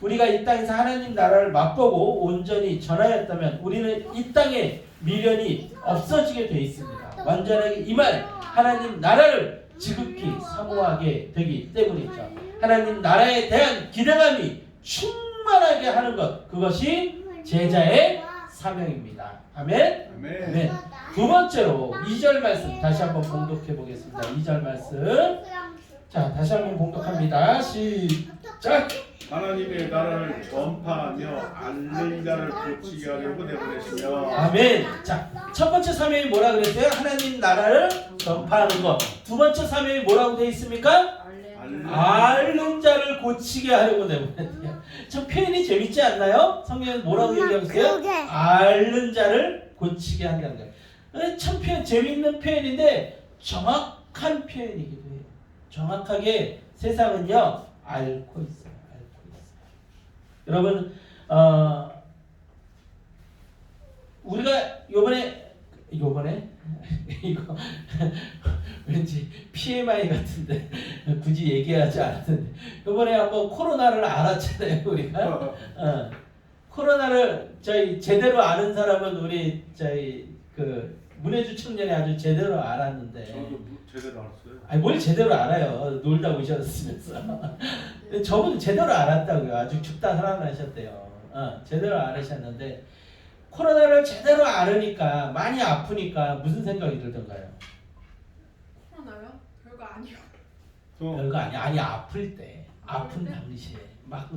우리가 이 땅에서 하나님 나라를 맛보고 온전히 전하였다면 우리는 이 땅에 미련이 없어지게 되어 있습니다. 완전하게 임할 하나님 나라를 지극히 사모하게 되기 때문이죠. 하나님 나라에 대한 기대감이 충만하게 하는 것, 그것이 제자의 사명입니다. 아멘. 아멘. 두 번째로 2절 말씀 다시 한번 봉독해 보겠습니다. 2절 말씀. 자, 다시 한번 봉독합니다. 시작. 하나님의 나라를 전파하며 앓는 자를 고치게 하려고 내보내시며. 아멘. 자, 첫 번째 사명이 뭐라 그랬어요? 하나님 나라를 전파하는 것. 두 번째 사명이 뭐라고 되어 있습니까? 앓는 자를 고치게 하려고 내보냈대요. 참 표현이 재밌지 않나요? 성경은 뭐라고 얘기하고 있어요? 앓는 자를 고치게 한다는 거예요. 참 재밌는 표현인데 정확한 표현이기도 해요. 정확하게 세상은요 앓고 있어요. 여러분, 우리가 요번에 이거 왠지 PMI 같은데 굳이 얘기하지 않았는데, 요번에 한번 코로나를 알았잖아요. 우리가 코로나를 저희 제대로 아는 사람은 우리 저희 그 문해주 청년이 아주 제대로 알았는데. 저도 제대로 알았어요. 아니 뭘 제대로 알아요. 놀다 오셨으면서. 저분 제대로 알았다고요. 아주 죽다 살아나셨대요. 제대로 알으셨는데 코로나를 제대로 알으니까 많이 아프니까 무슨 생각이 들던가요? 코로나요? 별거 아니요. 별거 아니야. 아니 아플 때, 아픈 당시에 막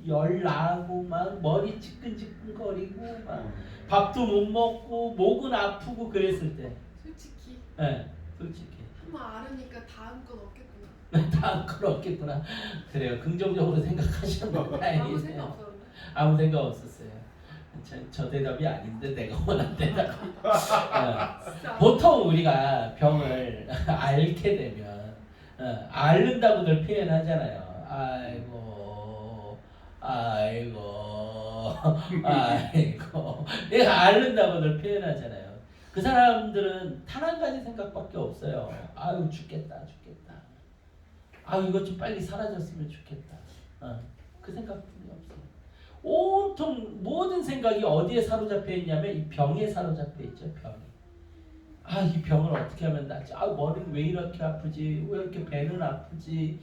열 나고 막 머리 찌끈찌끈거리고 막 밥도 못 먹고 목은 아프고 그랬을 때. 솔직히. 네, 솔직히. 한번 알으니까 다음 건 없겠구나. 다음 건 없겠구나. 그래요. 긍정적으로 생각하셨는데 아무 생각 없었는데. 아무 생각 없었어요. 저 대답이 아닌데 내가 원한 대답이. 보통 우리가 병을 앓게 되면 앓는다고들 표현하잖아요. 아이고 얘가 앓는다고들 표현하잖아요. 그 사람들은 단 한 가지 생각밖에 없어요. 아유 죽겠다. 아유 이것 좀 빨리 사라졌으면 좋겠다. 그 생각뿐이 없어요. 온통 모든 생각이 어디에 사로잡혀 있냐면 이 병에 사로잡혀 있죠. 병이. 이 병을 어떻게 하면 낫지? 머리는 왜 이렇게 아프지? 왜 이렇게 배는 아프지?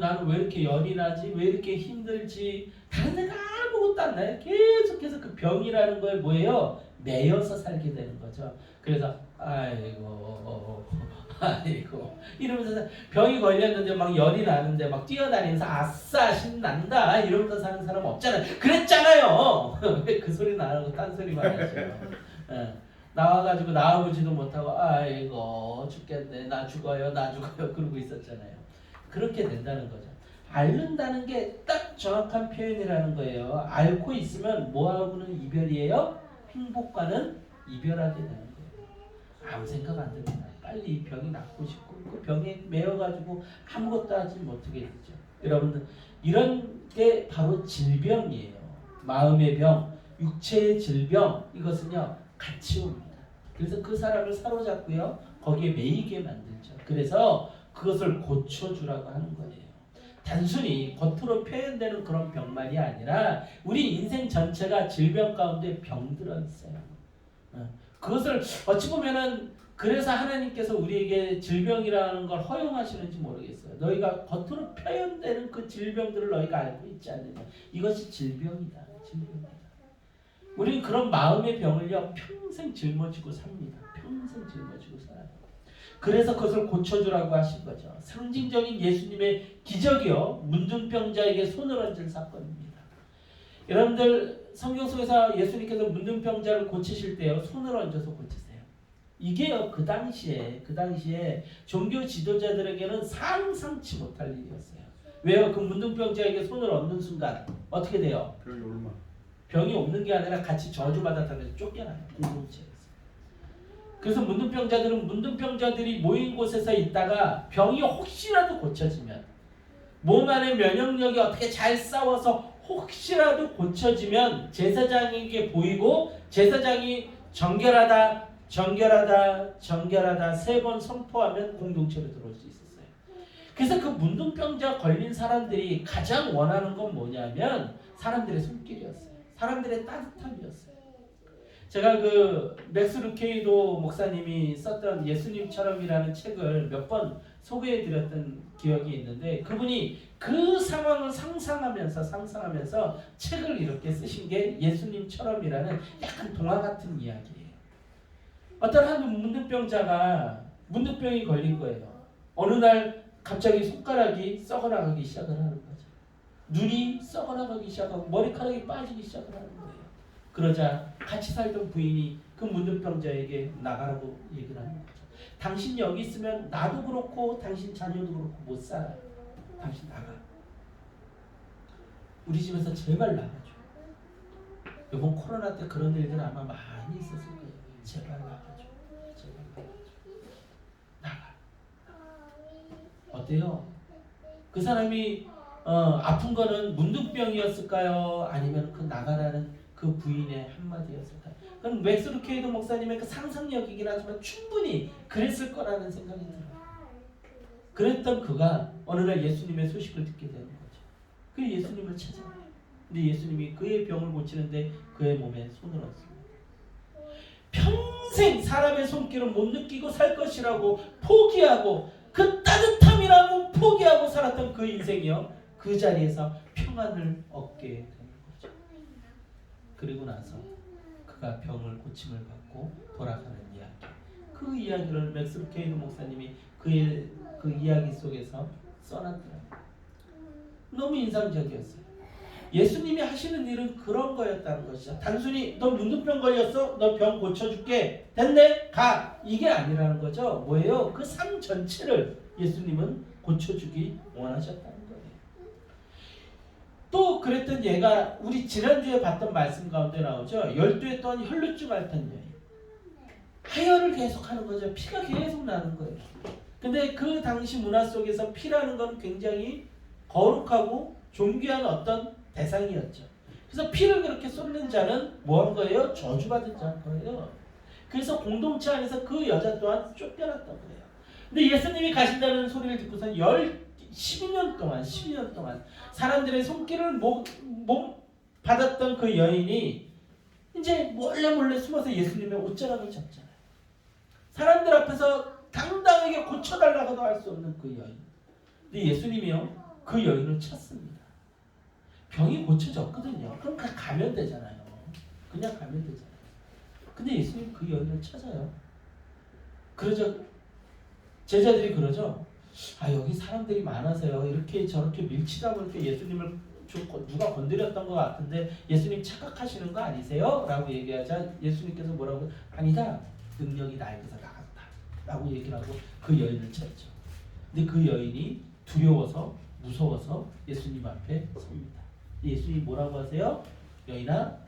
나는 왜 이렇게 열이 나지? 왜 이렇게 힘들지? 다른 데가 아무것도 안 나요. 계속해서 그 병이라는 거에 뭐예요? 매여서 살게 되는 거죠. 그래서 아이고 이러면서 병이 걸렸는데 막 열이 나는데 막 뛰어다니면서 아싸 신난다 이러면서 사는 사람 없잖아요. 그랬잖아요. 왜 그 소리 나라고 딴 소리만 하세요. 나와가지고 나와보지도 못하고 아이고 죽겠네 나 죽어요 그러고 있었잖아요. 그렇게 된다는 거죠. 앓는다는 게 딱 정확한 표현이라는 거예요. 앓고 있으면 뭐하고는 이별이에요? 행복과는 이별하게 되는 거예요. 아무 생각 안 듭니다. 빨리 이 병이 낫고 싶고 그 병에 매여가지고 아무것도 하지 못하게 되죠. 여러분들 이런 게 바로 질병이에요. 마음의 병, 육체의 질병 이것은요 같이 옵니다. 그래서 그 사람을 사로잡고요 거기에 매이게 만들죠. 그래서 그것을 고쳐주라고 하는 거예요. 단순히 겉으로 표현되는 그런 병만이 아니라 우리 인생 전체가 질병 가운데 병들어 있어요. 그것을 어찌 보면은 그래서 하나님께서 우리에게 질병이라는 걸 허용하시는지 모르겠어요. 너희가 겉으로 표현되는 그 질병들을 너희가 알고 있지 않느냐. 이것이 질병이다. 질병이다. 우리는 그런 마음의 병을요 평생 짊어지고 삽니다. 평생 짊어지고 살아요. 그래서 그것을 고쳐주라고 하신 거죠. 상징적인 예수님의 기적이요 문둥병자에게 손을 얹은 사건입니다. 여러분들 성경 속에서 예수님께서 문둥병자를 고치실 때요 손을 얹어서 고치세요. 이게요 그 당시에 종교 지도자들에게는 상상치 못할 일이었어요. 왜요? 그 문둥병자에게 손을 얹는 순간 어떻게 돼요? 병이 없는 게 아니라 같이 저주받았다면서 쫓겨나요. 공동체에서. 그래서 문둥병자들이 모인 곳에서 있다가 병이 혹시라도 고쳐지면 몸 안에 면역력이 어떻게 잘 싸워서 혹시라도 고쳐지면 제사장에게 보이고 제사장이 정결하다 3번 선포하면 공동체로 들어올 수 있었어요. 그래서 그 문둥병자 걸린 사람들이 가장 원하는 건 뭐냐면 사람들의 손길이었어요. 사람들의 따뜻함이었어요. 제가 그 맥스 루케이도 목사님이 썼던 예수님처럼이라는 책을 몇 번 소개해드렸던 기억이 있는데 그분이 그 상황을 상상하면서 책을 이렇게 쓰신 게 예수님처럼이라는 약간 동화 같은 이야기예요. 어떤 한 문둥병자가 문둥병이 걸린 거예요. 어느 날 갑자기 손가락이 썩어나가기 시작을 하는 거죠. 눈이 썩어나가기 시작하고 머리카락이 빠지기 시작을 하는 거예요. 그러자 같이 살던 부인이 그 문둥병자에게 나가라고 얘기를 하는 거죠. 당신 여기 있으면 나도 그렇고 당신 자녀도 그렇고 못 살아요. 당신 나가. 우리 집에서 제발 나가줘. 이번 코로나 때 그런 일들 아마 많이 있었을 거예요. 제발 나가줘. 나가. 어때요? 그 사람이 아픈 거는 문둥병이었을까요? 아니면 그 나가라는 그 부인의 한마디였을까요? 그건 맥스 루케이도 목사님의 그 상상력이긴 하지만 충분히 그랬을 거라는 생각이 들어요. 그랬던 그가 어느 날 예수님의 소식을 듣게 되는 거죠. 그 예수님을 찾아와요. 근데 예수님이 그의 병을 고치는데 그의 몸에 손을 얹습니다. 평생 사람의 손길을 못 느끼고 살 것이라고 포기하고 그 따뜻함이라고 포기하고 살았던 그 인생이요. 그 자리에서 평안을 얻게 되는 거죠. 그리고 나서 그가 병을 고침을 받고 돌아가는 이야기. 그 이야기를 맥스 루케이도 목사님이 그의 그 이야기 속에서 써놨더라고요. 너무 인상적이었어요. 예수님이 하시는 일은 그런 거였다는 것이죠. 단순히 너 문둥병 걸렸어? 너 병 고쳐줄게. 됐네? 가. 이게 아니라는 거죠. 뭐예요? 그 삶 전체를 예수님은 고쳐주기 원하셨다는 거예요. 또 그랬던 예가 우리 지난주에 봤던 말씀 가운데 나오죠. 12회 동안 혈루증 앓던 여인. 하혈을 계속하는 거죠. 피가 계속 나는 거예요. 근데 그 당시 문화 속에서 피라는 건 굉장히 거룩하고 존귀한 어떤 대상이었죠. 그래서 피를 그렇게 쏟는 자는 뭐 한 거예요? 저주받은 자인 거예요. 그래서 공동체 안에서 그 여자 또한 쫓겨났던 거예요. 근데 예수님이 가신다는 소리를 듣고서 12년 동안 사람들의 손길을 받았던 그 여인이 이제 몰래 숨어서 예수님의 옷자락을 잡잖아요. 사람들 앞에서 당당하게 고쳐달라고도 할 수 없는 그 여인. 근데 예수님이요 그 여인을 찾습니다. 병이 고쳐졌거든요. 그럼 그냥 가면 되잖아요. 그냥 가면 되잖아요. 근데 예수님 그 여인을 찾아요. 그러죠. 제자들이 그러죠. 아 여기 사람들이 많아서요. 이렇게 저렇게 밀치다 보니까 예수님을 좀 누가 건드렸던 것 같은데 예수님 착각하시는 거 아니세요? 라고 얘기하자 예수님께서 뭐라고 아니다. 능력이 나에게서 나갔다. 라고 얘기를 하고 그 여인을 찾죠. 근데 그 여인이 두려워서 무서워서 예수님 앞에 섭니다. 예수님이 뭐라고 하세요? 여인아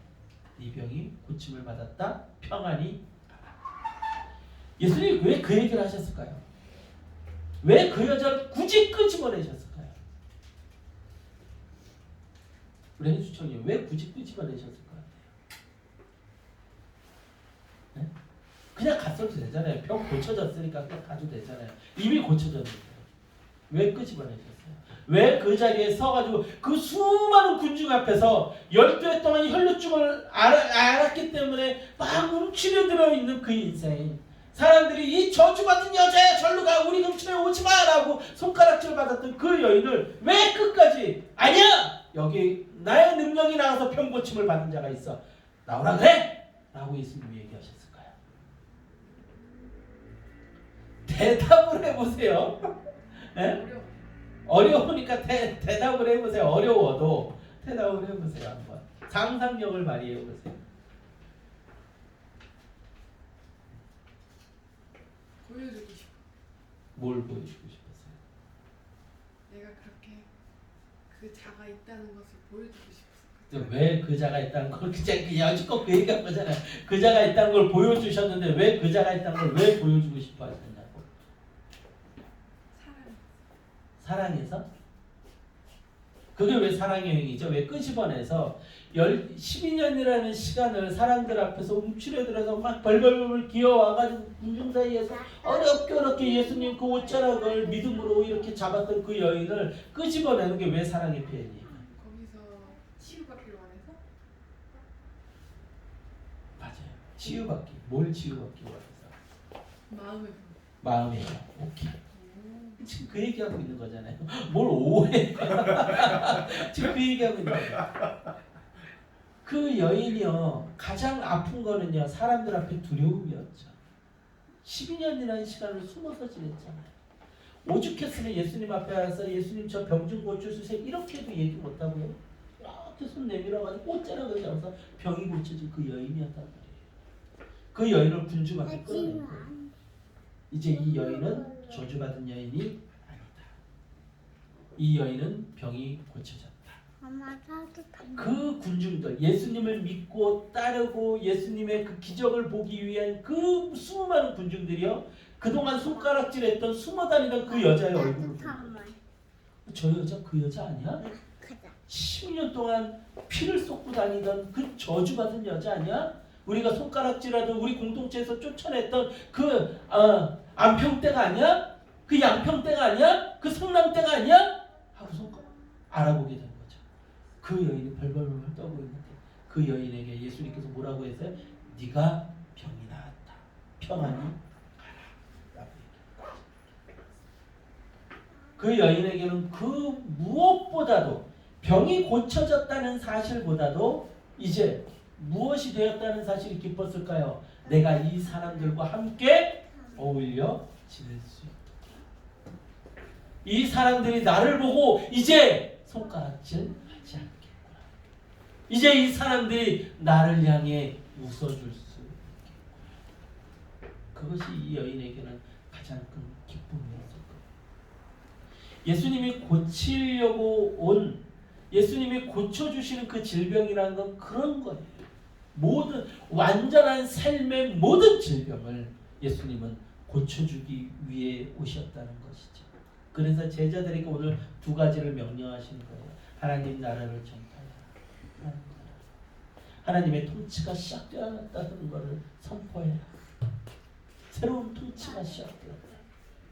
네 병이 고침을 받았다. 평안히 예수님이 왜 그 얘기를 하셨을까요? 왜 그 여자를 굳이 끄집어내셨을까요? 우리 해주청님 왜 굳이 끄집어내셨을까요? 네? 그냥 갔어도 되잖아요. 병 고쳐졌으니까 그냥 가도 되잖아요. 이미 고쳐졌는데 왜 끄집어내셨어요? 왜 그 자리에 서가지고 그 수많은 군중 앞에서 12해 동안 혈루증을 앓았기 때문에 막 움츠려들어 있는 그 인생 사람들이 이 저주받은 여자야 절로 가 우리 근처에 오지 마라고 손가락질 받았던 그 여인을 왜 끝까지 아니야 여기 나의 능력이 나와서 병 고침을 받은 자가 있어 나오라 그래 라고 예수님이 얘기하셨을까요? 대답을 해보세요. 네? 어려우니까 대답을 해보세요. 어려워도 대답을 해보세요. 한번 상상력을 발휘해보세요. 보여주고 싶어. 뭘 보여주고 싶었어요? 내가 그렇게 그 자가 있다는 것을 보여주고 싶었어. 왜 그 자가 있다는 걸 그냥 여지껏 그 얘기한 거잖아요. 그 자가 있다는 걸 보여주셨는데 왜 그 자가 있다는 걸 왜 보여주고 싶어 하셨냐고. 사랑해서? 그게 왜 사랑의 행위죠? 왜 끄집어내서 12년이라는 시간을 사람들 앞에서 움츠려들어서 막 벌벌벌 기어와가지고 군중 사이에서 어렵게 예수님 그 옷자락을 믿음으로 이렇게 잡았던 그 여인을 끄집어내는 게 왜 사랑의 표현이에요? 거기서 치유받기로 원해서? 맞아요. 치유받기. 뭘 치유받기 원해서? 마음이에요. 오케이. 지금 그 얘기하고 있는 거잖아요. 뭘 오해? 지금 그 얘기하고 있는 거예요. 그 여인이요 가장 아픈 거는요 사람들 앞에 두려움이었죠. 12년이라는 시간을 숨어서 지냈잖아요. 오죽했으면 예수님 앞에 와서 예수님 저 병 좀 고쳐주세요 이렇게도 얘기 못하고요. 이렇게 손 내밀어가지고 옷자락을 잡아서 병이 고쳐진 그 여인이었단 말이에요. 그 여인을 군중 앞에 끌어낸 거예요. 이제 이 여인은 저주받은 여인이 아니다. 이 여인은 병이 고쳐졌다. 그 군중들 예수님을 믿고 따르고 예수님의 그 기적을 보기 위한 그 수많은 군중들이요 그동안 손가락질했던 숨어다니던 그 여자의 얼굴을 저 여자 그 여자 아니야? 10년 동안 피를 쏟고 다니던 그 저주받은 여자 아니야? 우리가 손가락질하던 우리 공동체에서 쫓아냈던 그 안평대가 아니야? 그 양평대가 아니야? 그 성남대가 아니야? 하고서 알아보게 된 거죠. 그 여인이 벌벌벌 떠고 있는데 그 여인에게 예수님께서 뭐라고 했어요? 네가 병이 나았다. 평안히 가라. 라고 얘기했어요. 그 여인에게는 그 무엇보다도 병이 고쳐졌다는 사실보다도 이제 무엇이 되었다는 사실이 기뻤을까요? 내가 이 사람들과 함께 어울려 지낼 수 있다. 이 사람들이 나를 보고 이제 손가락질 하지 않겠구나. 이제 이 사람들이 나를 향해 웃어줄 수 있겠구나. 그것이 이 여인에게는 가장 큰 기쁨이었을 거예요. 예수님이 고치려고 온 예수님이 고쳐주시는 그 질병이라는 건 그런 거예요. 모든 완전한 삶의 모든 질병을 예수님은 고쳐주기 위해 오셨다는 것이죠. 그래서 제자들에게 오늘 두 가지를 명령하시는 거예요. 하나님 나라를 전파해라. 하나님의 통치가 시작되었다는 것을 선포해라. 새로운 통치가 시작되었다.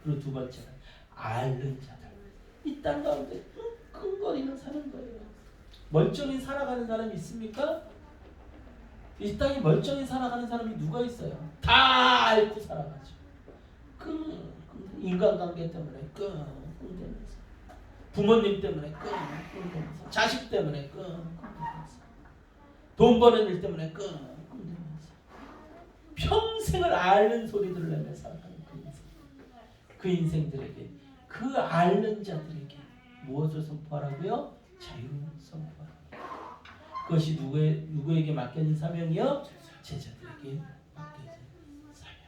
그리고 두 번째는 앓는 자들. 이 땅 가운데 끙끙거리는 사는 거예요. 멀쩡히 살아가는 사람이 있습니까? 이 땅에 멀쩡히 살아가는 사람이 누가 있어요? 다 앓고 살아가죠. 인간관계 때문에 끙끙대면서, 부모님 때문에 끙끙대면서, 자식 때문에 끙끙대면서, 돈 버는 일 때문에 끙끙대면서 평생을 앓는 소리들을 내며 살아가는 그 인생들에게, 그 앓는 자들에게 무엇을 선포하라고요? 자유를 선포하라. 그것이 누구에게 맡겨진 사명이요? 제자들에게 맡겨진 사명이다.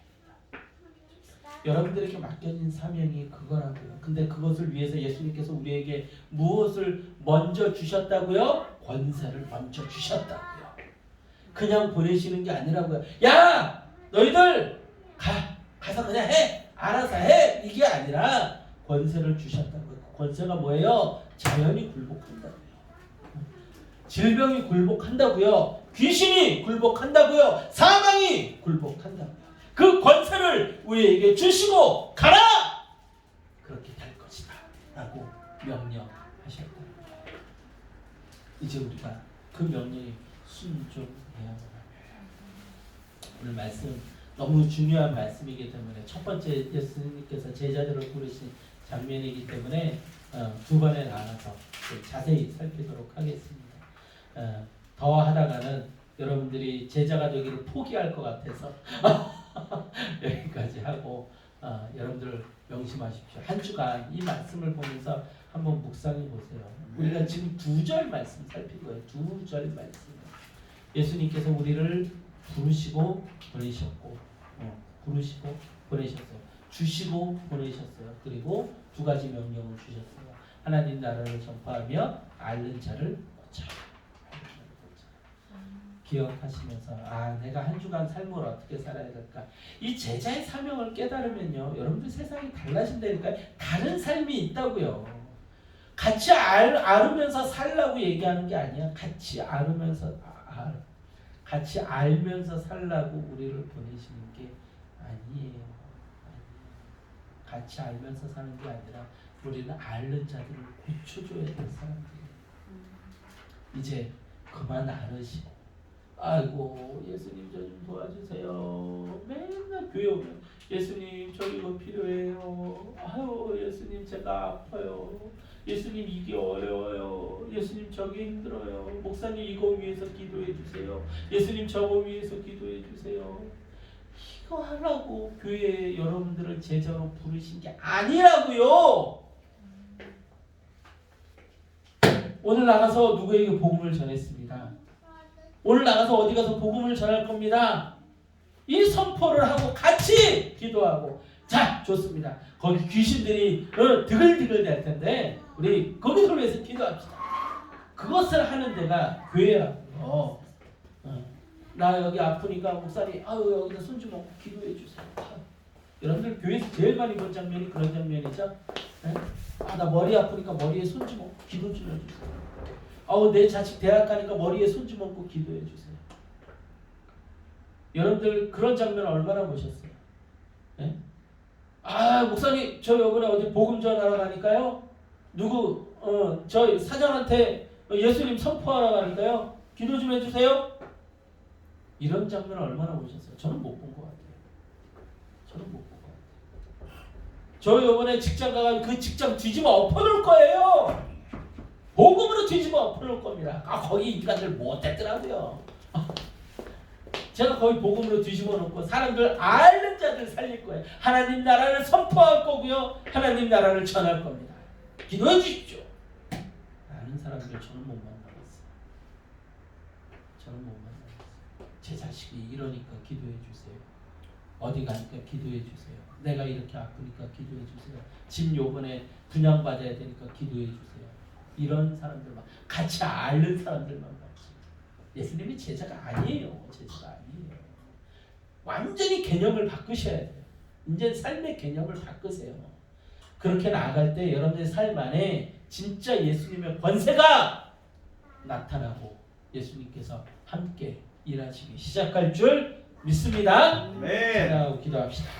여러분들에게 맡겨진 사명이 그거라고요. 근데 그것을 위해서 예수님께서 우리에게 무엇을 먼저 주셨다고요? 권세를 먼저 주셨다고요. 그냥 보내시는 게 아니라고요. 야! 너희들 가서 그냥 해! 알아서 해! 이게 아니라 권세를 주셨다고요. 권세가 뭐예요? 자연이 굴복한다고요. 질병이 굴복한다고요. 귀신이 굴복한다고요. 사망이 굴복한다고요. 그 권세를 우리에게 주시고 가라! 그렇게 될 것이다 라고 명령하셨다. 이제 우리가 그 명령에 순종해야 합니다. 오늘 말씀 너무 중요한 말씀이기 때문에 첫 번째 예수님께서 제자들을 부르신 장면이기 때문에 두 번에 나눠서 자세히 살피도록 하겠습니다. 더 하다가는 여러분들이 제자가 되기를 포기할 것 같아서 여기까지 하고 여러분들 명심하십시오. 한 주간 이 말씀을 보면서 한번 묵상해 보세요. 우리가 지금 2절 말씀 살핀 거예요. 2절 말씀. 예수님께서 우리를 부르시고 보내셨고, 부르시고 보내셨어요. 주시고 보내셨어요. 그리고 두 가지 명령을 주셨어요. 하나님 나라를 전파하며 앓는 자를 고쳐라. 기억하시면서 내가 한 주간 삶을 어떻게 살아야 될까? 이 제자의 사명을 깨달으면요, 여러분들 세상이 달라진다니까요. 다른 삶이 있다고요. 같이 앓으면서 살라고 얘기하는 게 아니야. 같이 앓으면서 같이 알면서 살라고 우리를 보내시는 게 아니에요. 같이 알면서 사는 게 아니라 우리는 앓는 자들을 고쳐줘야 될 사람들이에요. 이제 그만 앓으시고, 아이고 예수님 저 좀 도와주세요. 맨날 교회 오면 예수님 저 이거 필요해요. 아유 예수님 제가 아파요. 예수님 이게 어려워요. 예수님 저게 힘들어요. 목사님 이거 위해서 기도해 주세요. 예수님 저거 위해서 기도해 주세요. 이거 하라고 교회에 여러분들을 제자로 부르신 게 아니라고요. 오늘 나가서 누구에게 복음을 전했습니다. 오늘 나가서 어디 가서 복음을 전할 겁니다. 이 선포를 하고 같이 기도하고, 자 좋습니다. 거기 귀신들이 드글드글 될 텐데 우리 거기서 위해서 기도합시다. 그것을 하는 데가 교회라고요. 나 여기 아프니까 목사님 여기다 손 좀 얹고 기도해 주세요. 여러분들 교회에서 제일 많이 본 장면이 그런 장면이죠. 나 머리 아프니까 머리에 손 좀 얹고 기도 좀 해주세요. 내 자식 대학 가니까 머리에 손 좀 얹고 기도해 주세요. 여러분들 그런 장면 얼마나 보셨어요? 네? 목사님 저 이번에 어디 복음 전하러 가니까요. 저희 사장한테 예수님 선포하러 가니까요. 기도 좀 해주세요. 이런 장면 얼마나 보셨어요? 저는 못 본 것 같아요. 저 이번에 직장 가가지고 그 직장 뒤집어 엎어놓을 거예요. 복음으로 뒤집어 엎어놓을 겁니다. 거기 인간들 못됐더라고요. 제가 거의 복음으로 뒤집어 놓고 사람들 앓는 자들 살릴 거예요. 하나님 나라를 선포할 거고요. 하나님 나라를 전할 겁니다. 기도해 주십시오. 아는 사람들 저는 못 만나봤어요. 제 자식이 이러니까 기도해 주세요. 어디 가니까 기도해 주세요. 내가 이렇게 아프니까 기도해 주세요. 집 요번에 분양받아야 되니까 기도해 주세요. 이런 사람들만, 같이 앓는 사람들만 봤지. 예수님이 제자가 아니에요. 완전히 개념을 바꾸셔야 돼요. 이제 삶의 개념을 바꾸세요. 그렇게 나아갈 때 여러분의 삶 안에 진짜 예수님의 권세가 나타나고 예수님께서 함께 일하시기 시작할 줄 믿습니다. 네. 찬양하고 기도합시다.